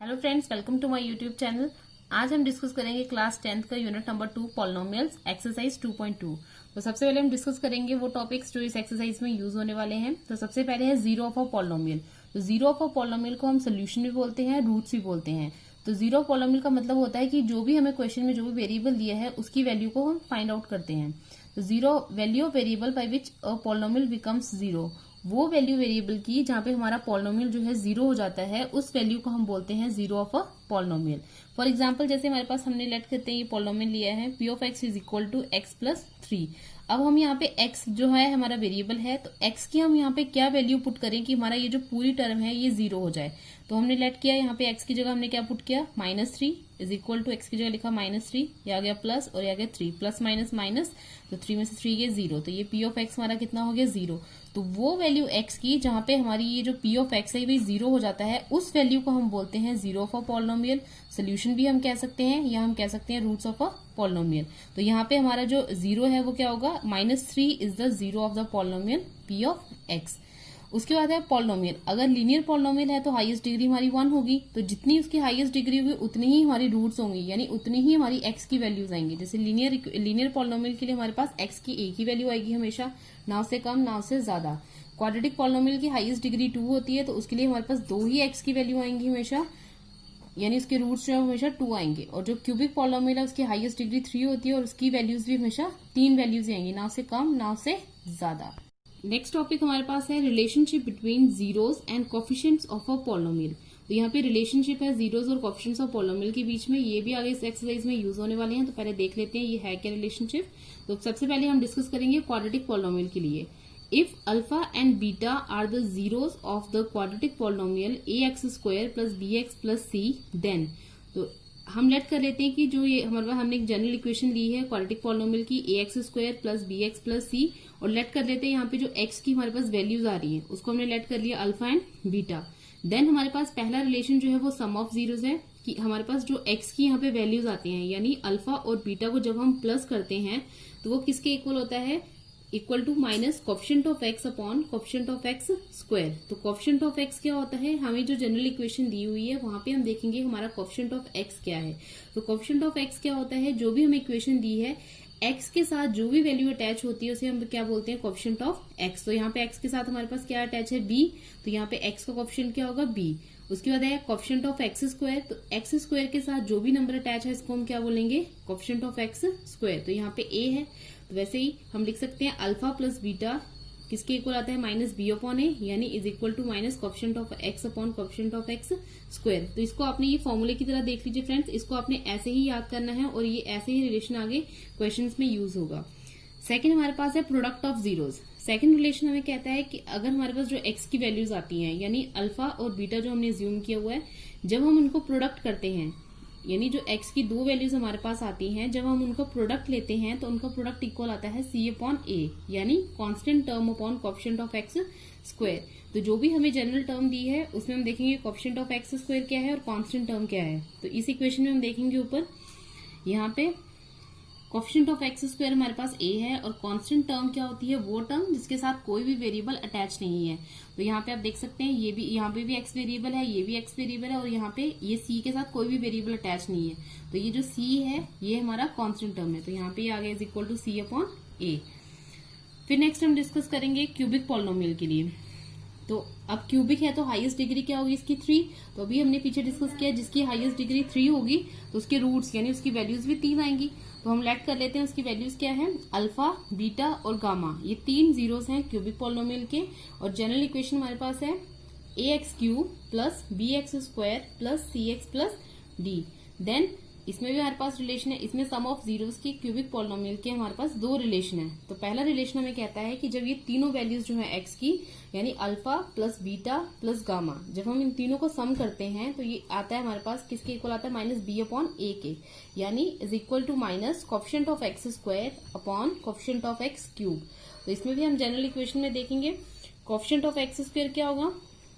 Hello friends, welcome to my YouTube channel. आज हम discuss करेंगे क्लास 10th का यूनिट नंबर 2 पॉलिनोमियल्स एक्सरसाइज 2.2। तो सबसे पहले हम डिस्कस करेंगे वो टॉपिक्स जो इस एक्सरसाइज में यूज होने वाले हैं। तो सबसे पहले है जीरो ऑफ अ पॉलिनोमियल। तो जीरो ऑफ अ पॉलिनोमियल को हम सोल्यूशन भी बोलते हैं, रूट्स भी बोलते हैं। तो जीरो ऑफ पॉलिनोमियल का मतलब होता है कि जो भी हमें क्वेश्चन में जो भी वेरिएबल दिया है उसकी वैल्यू को हम फाइंड आउट करते हैं। तो zero value of variable by which a polynomial becomes zero, वो वैल्यू वेरिएबल की जहां पे हमारा पॉलिनोमियल जो है जीरो हो जाता है, उस वैल्यू को हम बोलते हैं zero of a polynomial. For example, जैसे हमारे पास हमने लेट करते हैं ये पॉलिनोमियल लिया है P of x is equal to x plus 3। अब हम यहाँ पे x जो है हमारा वेरिएबल है, तो x की हम यहाँ पे क्या वैल्यू पुट करें कि हमारा ये जो पूरी टर्म है ये जीरो हो जाए। तो हमने लेट किया यहाँ पे x की जगह हमने क्या पुट किया, -3 इज इक्वल टू एक्स की जगह लिखा -3, ये आ गया प्लस और ये आ गया 3, प्लस माइनस माइनस, तो 3 में से 3 गए 0। तो ये p ऑफ x हमारा कितना हो गया, 0। तो वो वैल्यू x की जहां पे हमारी ये जो p ऑफ x है ये जीरो हो जाता है, उस वैल्यू को हम बोलते हैं zero of a polynomial. Solution भी हम कह सकते हैं या हम कह सकते हैं रूट्स ऑफ अ पॉलिनोमियल। तो यहाँ पे हमारा जो जीरो है वो क्या होगा, -3 is the zero of the polynomial p of x। उसके बाद है पॉलिनोमियल। अगर लीनियर पॉलिनोमियल है तो हाईएस्ट डिग्री हमारी 1 होगी, तो जितनी उसकी हाईएस्ट डिग्री होगी उतनी ही हमारी रूट्स होंगी, यानी उतनी ही हमारी x की वैल्यूज आएंगी। जैसे लीनियर पॉलिनोमियल के लिए हमारे पास x की एक ही वैल्यू आएगी हमेशा, ना उससे कम ना उससे ज्यादा। क्वाड्रेटिक पॉलिनोमियल की हाईएस्ट डिग्री 2 होती है, तो उसके लिए हमारे पास 2 ही x की वैल्यू आएंगी हमेशा, यानी उसके रूट्स जो है हमेशा 2 आएंगे। और जो क्यूबिक पॉलिनोमियल है उसकी हाईएस्ट डिग्री 3 होती है और उसकी वैल्यूज भी हमेशा 3 वैल्यूज आएंगी, ना उससे कम ना उससे ज्यादा। नेक्स्ट टॉपिक हमारे पास है relationship between zeros and coefficients of a polynomial. तो यहाँ पे रिलेशनशिप है जीरोस और कोफिशिएंट्स ऑफ पॉलिनोमियल के बीच में, ये भी आगे इस एक्सरसाइज में यूज होने वाले हैं। तो पहले देख लेते हैं ये है क्या रिलेशनशिप। तो सबसे पहले हम डिस्कस करेंगे क्वाड्रेटिक पॉलिनोमियल के लिए। If alpha and beta are the zeros of the quadratic polynomial ax² plus bx plus c, then तो हम लेट कर लेते हैं कि जो ये हमारे पास हमने एक जनरल इक्वेशन ली है क्वाड्रेटिक पॉलिनोमियल की ax² plus bx plus c, और लेट कर लेते हैं यहाँ पे जो x की हमारे पास वैल्यूज आ रही है उसको हमने लेट कर लिया अल्फा एंड बीटा। देन हमारे पास पहला रिलेशन जो है वो सम ऑफ जीरोस है कि हमारे पास जो x की यहाँ पे वैल्यूज आती हैं, यानी अल्फा और बीटा को जब हम प्लस करते हैं तो वो किसके इक्वल होता है, equal to minus coefficient of x upon coefficient of x square. तो कोफिशिएंट ऑफ x क्या होता है, हमें जो जनरल इक्वेशन दी हुई है वहां पे हम देखेंगे हमारा कोफिशिएंट ऑफ x क्या है। तो कोफिशिएंट ऑफ x क्या होता है, जो भी हमें इक्वेशन दी है x के साथ जो भी वैल्यू अटैच होती है उसे हम क्या बोलते हैं, कोफिशिएंट ऑफ x। तो यहाँ पे x के साथ हमारे पास क्या अटैच है, b, तो यहाँ पे x का कोफिशिएंट क्या होगा, b। उसके बाद है कोफिशिएंट ऑफ x स्क्वायर। तो x स्क्वायर के साथ जो भी नंबर अटैच है इसको हम क्या बोलेंगे, कोफिशिएंट ऑफ x स्क्वायर। तो यहाँ पे a है, तो वैसे ही हम लिख सकते हैं अल्फा प्लस बीटा किसके इक्वल आता है, -b अपॉन a, यानी is equal to minus coefficient of x upon coefficient of x square. तो इसको आपने ये फॉर्मूले की तरह देख लीजिए फ्रेंड्स, इसको आपने ऐसे ही याद करना है और ये ऐसे ही रिलेशन आगे क्वेश्चंस में यूज होगा। सेकंड हमारे पास है product of zeros. Second relation हमें कहता है कि अगर हमारे पास जो x की वैल्यूज आती हैं, यानी अल्फा और बीटा जो हमने ज्यूम किया हुआ है, जब हम उनको प्रोडक्ट करते हैं, यानी जो x की दो वैल्यूज हमारे पास आती हैं, जब हम उनको प्रोडक्ट लेते हैं तो उनका प्रोडक्ट इक्वल आता है c अपॉन a, यानी constant term upon coefficient of x square. तो जो भी हमें जनरल टर्म दी है उसमें हम देखेंगे कोफिशिएंट ऑफ x स्क्वायर क्या है और कांस्टेंट टर्म क्या है। तो इस इक्वेशन में हम देखेंगे ऊपर यहाँ पे कोफिशिएंट ऑफ x स्क्वायर हमारे पास a है और कांस्टेंट टर्म क्या होती है, वो टर्म जिसके साथ कोई भी वेरिएबल अटैच नहीं है। तो यहाँ पे आप देख सकते हैं ये भी, यहाँ पे भी x वेरिएबल है, ये भी x वेरिएबल है और यहाँ पे ये c के साथ कोई भी वेरिएबल अटैच नहीं है। तो ये जो c है ये हमारा कांस्टेंट टर्म है, तो यहाँ पे आ गया is equal to c upon a। फिर नेक्स्ट हम डिस्कस करेंगे क्यूबिक पॉलिनोमियल के लिए। तो अब क्यूबिक है तो हाईएस्ट डिग्री क्या होगी इसकी, 3। तो अभी हमने पीछे डिस्कस किया जिसकी हाईएस्ट डिग्री 3 होगी तो उसके रूट्स यानी उसकी वैल्यूज भी 3 आएंगी। तो हम लेट कर लेते हैं उसकी वैल्यूज क्या है, अल्फा, बीटा और गामा, ये 3 जीरोस हैं क्यूबिक पॉलिनोमियल के। और जनरल इक्वेशन हमारे पास है ax³ plus bx² plus cx plus d। Then इसमें भी हमारे पास रिलेशन है, इसमें सम ऑफ जीरोस की क्यूबिक पॉलिनोमियल के हमारे पास 2 रिलेशन है। तो पहला रिलेशन हमें कहता है कि जब ये तीनों वैल्यूज जो है x की, यानी alpha plus beta plus gamma, जब हम इन तीनों को सम करते हैं तो ये आता है हमारे पास किसके इक्वल आता है, -b अपॉन a के, यानी is equal to minus coefficient of x square upon coefficient of x cube. तो इसमें भी हम जनरल इक्वेशन में देखेंगे कोफिशिएंट ऑफ x स्क्वायर क्या होगा,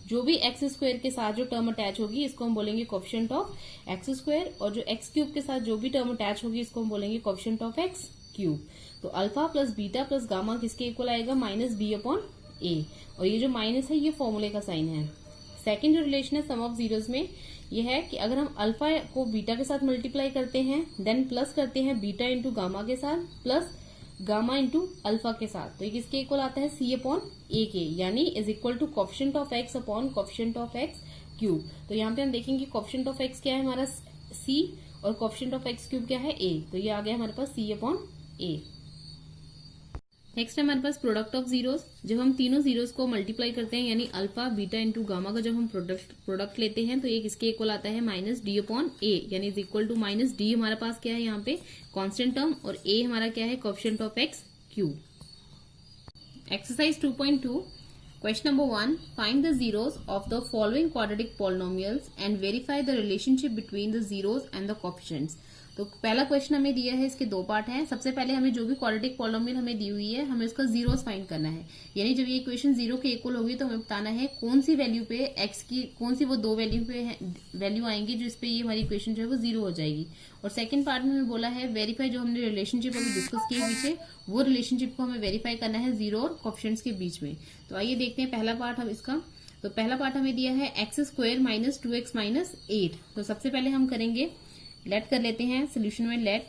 जो भी x स्क्वायर के साथ जो टर्म अटैच होगी इसको हम बोलेंगे कोफिशिएंट ऑफ x स्क्वायर, और जो x क्यूब के साथ जो भी टर्म अटैच होगी इसको हम बोलेंगे कोफिशिएंट ऑफ x क्यूब। तो alpha plus beta plus gamma किसके इक्वल आएगा, -b अपॉन a, और ये जो माइनस है ये फॉर्मूले का साइन है। सेकंड जो रिलेशन है सम ऑफ जीरोस में, ये है कि अगर हम अल्फा को बीटा के साथ मल्टीप्लाई करते हैं देन प्लस करते हैं बीटा इंटू गामा के साथ प्लस गामा इंटू अल्फा के साथ, तो ये किसके इक्वल आता है C अपॉन A के, यानी is equal to coefficient of x upon coefficient of x cube. तो यहाँ पे हम देखेंगे कोफिशिएंट ऑफ x क्या है हमारा C और कोफिशिएंट ऑफ x क्यूब क्या है A, तो ये आ गया हमारे पास C अपॉन A। नेक्स्ट है हमारे पास प्रोडक्ट ऑफ जीरोस। जब हम तीनों जीरोस को मल्टीप्लाई करते हैं यानी अल्फा बीटा इंटू गामा का जब हम प्रोडक्ट लेते हैं तो ये किसके इक्वल आता है माइनस डी अपॉन ए, यानी is equal to minus d हमारे पास क्या है यहाँ पे कांस्टेंट टर्म और ए हमारा क्या है coefficient of x cube. Exercise 2.2 question number 1, find the zeros of the following quadratic polynomials and verify the relationship between the zeros and the coefficients. तो पहला क्वेश्चन हमें दिया है, इसके दो पार्ट हैं। सबसे पहले हमें जो भी क्वाड्रेटिक पॉलिनोमियल हमें दी हुई है हमें उसका जीरोस फाइंड करना है, यानी जब ये इक्वेशन जीरो के इक्वल होगी तो हमें बताना है कौन सी वैल्यू पे एक्स की कौन सी वो दो वैल्यू पे वैल्यू आएंगी जो इस पे ये हमारी इक्वेशन जो है वो जीरो हो जाएगी। और सेकंड पार्ट में हमें बोला है वेरीफाई, जो हमने रिलेशनशिप अभी डिस्कस किए पीछे वो रिलेशनशिप को हमें वेरीफाई करना है जीरो और कोएफिशिएंट्स के बीच में। तो आइए देखते हैं पहला पार्ट हम इसका। तो पहला पार्ट हमें दिया है x square minus 2x minus 8। तो सबसे पहले हम करेंगे लेट कर लेते हैं सोल्यूशन में, let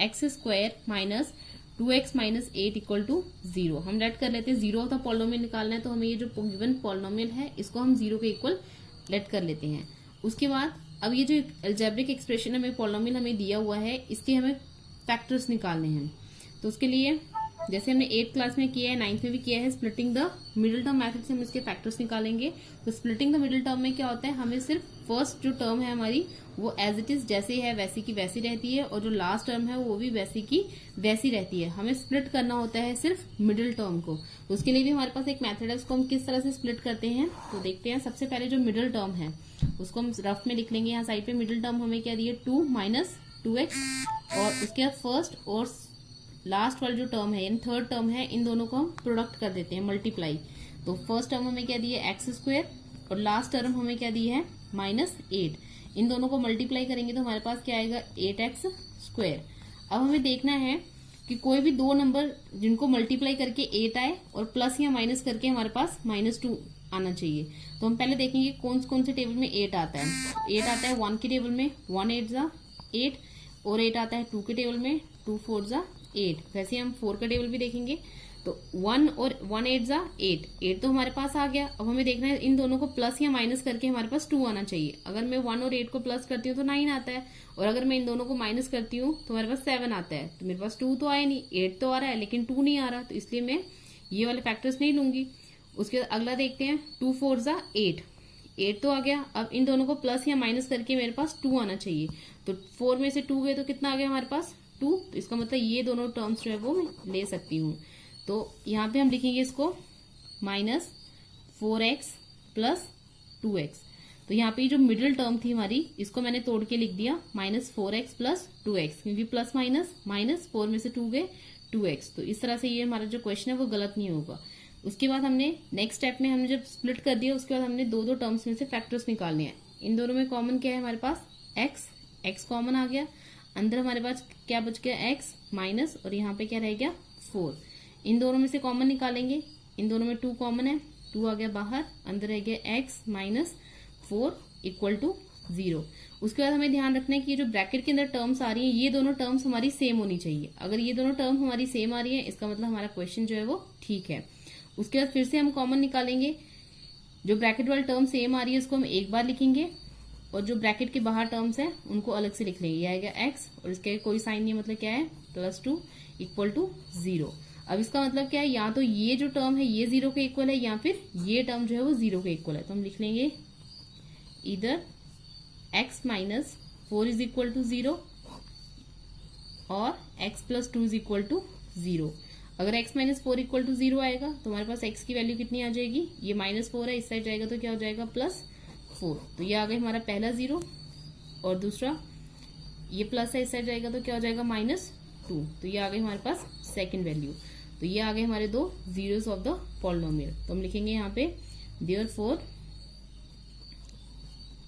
x square minus 2x minus 8 equal to 0। हम लेट कर लेते हैं, जीरो ऑफ द पॉलिनोमियल निकालना है तो हमें ये जो गिवन पॉलिनोमियल है इसको हम जीरो के इक्वल लेट कर लेते हैं। उसके बाद अब ये जो अलजेब्रिक एक्सप्रेशन हमें पॉलिनोमियल हमें दिया हुआ है इसके हमें फैक्टर्स निकालने हैं। तो उसके लिए जैसे हमने 8th क्लास में किया है 9th में भी किया है, splitting the middle term method से हम इसके फैक्टर्स निकालेंगे। तो स्प्लिटिंग द मिडिल टर्म में क्या होता है, हमें सिर्फ फर्स्ट जो टर्म है हमारी वो एज इट इज जैसे है वैसी की वैसी रहती है और जो लास्ट टर्म है वो भी वैसी की वैसी रहती है। हमें स्प्लिट करना होता है सिर्फ मिडिल टर्म को। तो उसके लिए भी हमारे पास एक मेथड है, उसको हम किस तरह से स्प्लिट करते हैं तो देखते हैं। सबसे पहले जो मिडिल टर्म है उसको हम रफ में लिख लेंगे। यहाँ साइड पे मिडिल टर्म हमें क्या दिए 2 माइनस 2x और उसके बाद फर्स्ट और लास्ट वाला जो टर्म है यानी थर्ड टर्म है इन दोनों को हम प्रोडक्ट कर देते हैं मल्टीप्लाई। तो फर्स्ट टर्म हमें क्या दिया एक्स स्क्वायर और लास्ट टर्म हमें क्या दी है माइनस 8। इन दोनों को मल्टीप्लाई करेंगे तो हमारे पास क्या आएगा 8x स्क्वायर। अब हमें देखना है कि कोई भी दो नंबर जिनको मल्टीप्लाई करके 8 आए और प्लस या माइनस करके हमारे पास -2 आना चाहिए। तो हम पहले देखेंगे कौन से टेबल में 8 आता है। 8 आता है 1 के टेबल में 1 8 जा 8 और 8 आता है 2 के टेबल में 2 4 जा 8। वैसे हम 4 का टेबल भी देखेंगे तो 1 और 1 8 जा 8 8 तो हमारे पास आ गया। अब हमें देखना है इन दोनों को प्लस या माइनस करके हमारे पास 2 आना चाहिए। अगर मैं 1 और 8 को प्लस करती हूँ तो 9 आता है और अगर मैं इन दोनों को माइनस करती हूँ तो हमारे पास 7 आता है। तो मेरे पास 2 तो आया नहीं, 8 तो आ रहा है लेकिन 2 नहीं आ रहा, तो इसलिए मैं ये वाले फैक्टर्स नहीं लूंगी। उसके बाद अगला देखते हैं 2 4 जा 8 8 तो आ गया। अब इन दोनों को प्लस या माइनस करके मेरे पास 2 आना चाहिए। तो 4 में से 2 गए तो कितना आ गया हमारे पास 2। तो इसका मतलब ये दोनों टर्म्स जो है वो मैं ले सकती हूँ। तो यहाँ पे हम लिखेंगे इसको माइनस 4x प्लस 2x। तो यहाँ पे जो मिडिल टर्म थी हमारी इसको मैंने तोड़ के लिख दिया माइनस 4x प्लस 2x, क्योंकि प्लस माइनस माइनस 4 में से 2 गए 2x। तो इस तरह से ये हमारा जो क्वेश्चन है वो गलत नहीं होगा। उसके बाद हमने नेक्स्ट स्टेप में हमने जब स्प्लिट कर दिया उसके बाद हमने दो टर्म्स में से फैक्टर्स निकालने हैं। इन दोनों में कॉमन क्या है हमारे पास x कॉमन आ गया, अंदर हमारे पास क्या बच गया x माइनस और यहाँ पे क्या रह गया 4। इन दोनों में से कॉमन निकालेंगे, इन दोनों में 2 कॉमन है, 2 आ गया बाहर, अंदर रह गया x माइनस 4 इक्वल टू 0। उसके बाद हमें ध्यान रखना है कि ये जो ब्रैकेट के अंदर टर्म्स आ रही हैं ये दोनों टर्म्स हमारी सेम होनी चाहिए। अगर ये दोनों टर्म हमारी सेम आ रही है इसका मतलब हमारा क्वेश्चन जो है वो ठीक है। उसके बाद फिर से हम कॉमन निकालेंगे, जो ब्रैकेट वाली टर्म सेम आ रही है उसको हम एक बार लिखेंगे और जो ब्रैकेट के बाहर टर्म्स है उनको अलग से लिख लेंगे। ये आएगा x और इसके कोई साइन नहीं, मतलब क्या है +2 इक्वल टू 0। अब इसका मतलब क्या है, या तो ये जो टर्म है ये 0 के इक्वल है या फिर ये टर्म जो है वो 0 के इक्वल है। तो हम लिख लेंगे इधर x minus 4 is equal to 0 और x plus 2 is equal to 0। अगर x माइनस 4 इक्वल टू 0 आएगा तो हमारे पास x की वैल्यू कितनी आ जाएगी, ये -4 है, इस साइड जाएगा तो क्या हो जाएगा +4। तो ये आ गया हमारा पहला 0 और दूसरा ये प्लस है, इस साइड जाएगा तो क्या हो जाएगा -2। तो ये आ गई हमारे पास सेकंड वैल्यू। तो ये आ गए हमारे दो जीरोस ऑफ द पॉलिनोमियल। तो हम लिखेंगे यहाँ पे therefore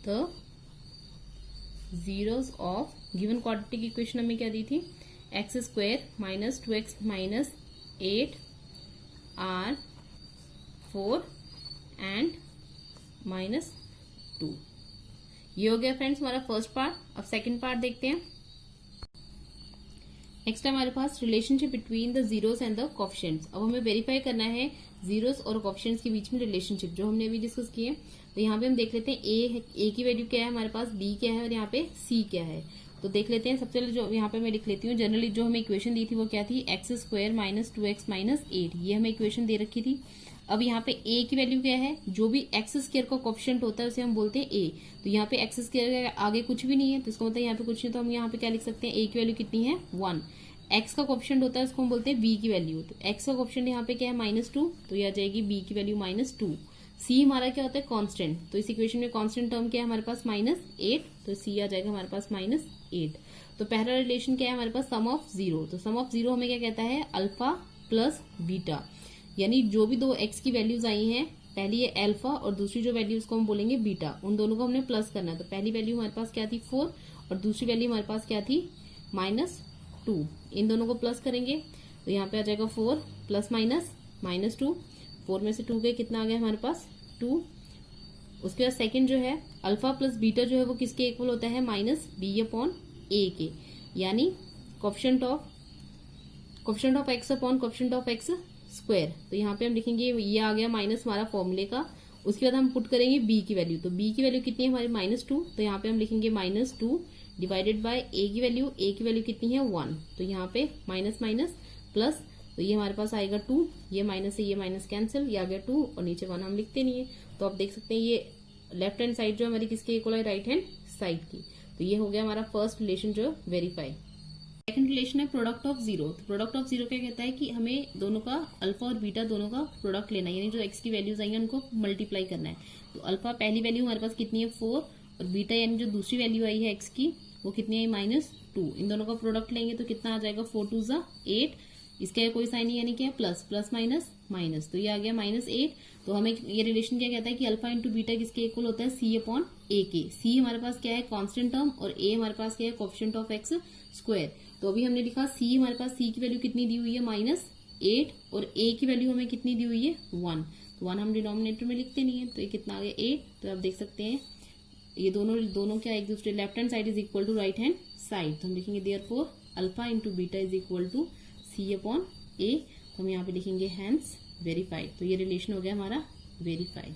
the zeros of given quadratic equation हमें क्या दी थी, x square minus 2x minus 8 are 4 and -2। ये हो गया फ्रेंड्स हमारा फर्स्ट पार्ट। अब सेकंड पार्ट देखते हैं। नेक्स्ट है हमारे पास relationship between the zeros and the coefficients. अब हमें वेरीफाई करना है जीरोस और कोफिशिएंट्स के बीच में रिलेशनशिप जो हमने अभी डिस्कस किए। तो यहाँ पे हम देख लेते हैं ए की वैल्यू क्या है हमारे पास, बी क्या है और यहाँ पे सी क्या है। तो देख लेते हैं। सबसे पहले जो यहाँ पे मैं लिख लेती हूँ, जनरली जो हमें इक्वेशन दी थी वो क्या थी, x square minus 2x minus 8, ये हमें इक्वेशन दे रखी थी। अब यहाँ पे a की वैल्यू क्या है, जो भी एक्स स्क्वायर का कोफिशिएंट होता है उसे हम बोलते हैं a। तो यहाँ पे एक्स स्क्वायर आगे कुछ भी नहीं है, तो इसका मतलब यहाँ पे कुछ नहीं, तो हम यहाँ पे क्या लिख सकते हैं, a की वैल्यू कितनी है 1। एक्स का कोफिशिएंट होता है उसको हम बोलते हैं b की वैल्यू। तो एक्स का कोफिशिएंट यहाँ पे क्या है -2, तो ये आ जाएगी b की वैल्यू -2। c हमारा क्या होता है कांस्टेंट, तो इस इक्वेशन में कांस्टेंट टर्म क्या है हमारे पास -8, तो c आ जाएगा हमारे पास -8। तो पहला रिलेशन क्या है हमारे पास, सम ऑफ जीरो। तो सम ऑफ जीरो हमें क्या कहता है, अल्फा प्लस बीटा, यानी जो भी दो x की वैल्यूज आई हैं, पहली है अल्फा और दूसरी जो वैल्यू उसको हम बोलेंगे बीटा, उन दोनों को हमने प्लस करना है। तो पहली वैल्यू हमारे पास क्या थी 4 और दूसरी वैल्यू हमारे पास क्या थी -2, इन दोनों को प्लस करेंगे तो यहाँ पे आ जाएगा 4 प्लस माइनस -2, 4 में से 2 गए, कितना आ गया हमारे पास 2। उसके बाद सेकंड जो है अल्फा प्लस बीटा जो है वो किसके इक्वल होता है, -b/a के, यानी coefficient of x upon coefficient of x square. तो यहाँ पे हम लिखेंगे ये आ गया माइनस हमारा फॉर्मूले का। उसके बाद हम पुट करेंगे b की वैल्यू, तो b की वैल्यू कितनी है हमारी -2, तो यहाँ पे हम लिखेंगे -2 डिवाइडेड बाय a की वैल्यू कितनी है 1, तो यहाँ पे माइनस माइनस प्लस, तो ये हमारे पास आएगा 2, ये माइनस से ये माइनस कैंसिल, ये आ गया 2 और नीचे 1 हम लिखते नहीं है। तो आप देख सकते हैं ये लेफ्ट हैंड साइड जो हमारी किसके इक्वल है, राइट हैंड साइड की। तो ये हो गया हमारा फर्स्ट रिलेशन जो वेरीफाई। सेकंड रिलेशन है प्रोडक्ट ऑफ जीरो। तो प्रोडक्ट ऑफ जीरो क्या कहता है कि हमें दोनों का अल्फा और बीटा दोनों का प्रोडक्ट लेना है, यानी जो एक्स की वैल्यूज आई हैं उनको मल्टीप्लाई करना है। तो अल्फा पहली वैल्यू हमारे पास कितनी है 4 और बीटा यानी जो दूसरी वैल्यू आई है एक्स की वो कितनी है -2, इन दोनों का प्रोडक्ट लेंगे तो कितना आ जाएगा 4 2 ज़ा 8, इसका कोई साइन नहीं यानी क्या प्लस प्लस माइनस माइनस, तो ये आ गया -8। तो हमें ये रिलेशन क्या कहता है कि अल्फा इंटू बीटा किसके इक्वल होता है, c/a के। c हमारे पास क्या है कांस्टेंट टर्म और a हमारे पास क्या है कोफिशिएंट ऑफ x स्क्वायर। तो अभी हमने लिखा c हमारे पास c की वैल्यू कितनी दी हुई है -8 और a की वैल्यू हमें कितनी दी हुई है 1, तो 1 हम डिनोमिनेटर में लिखते नहीं है, तो ये कितना आ गया 8। तो आप देख सकते हैं ये दोनों क्या एक दूसरे, left hand side is equal to right hand side, तो हम लिखेंगे therefore alpha into beta is equal to c/a। तो हम यहाँ पे लिखेंगे हैंस वेरीफाइड। तो ये रिलेशन हो गया हमारा वेरीफाइड।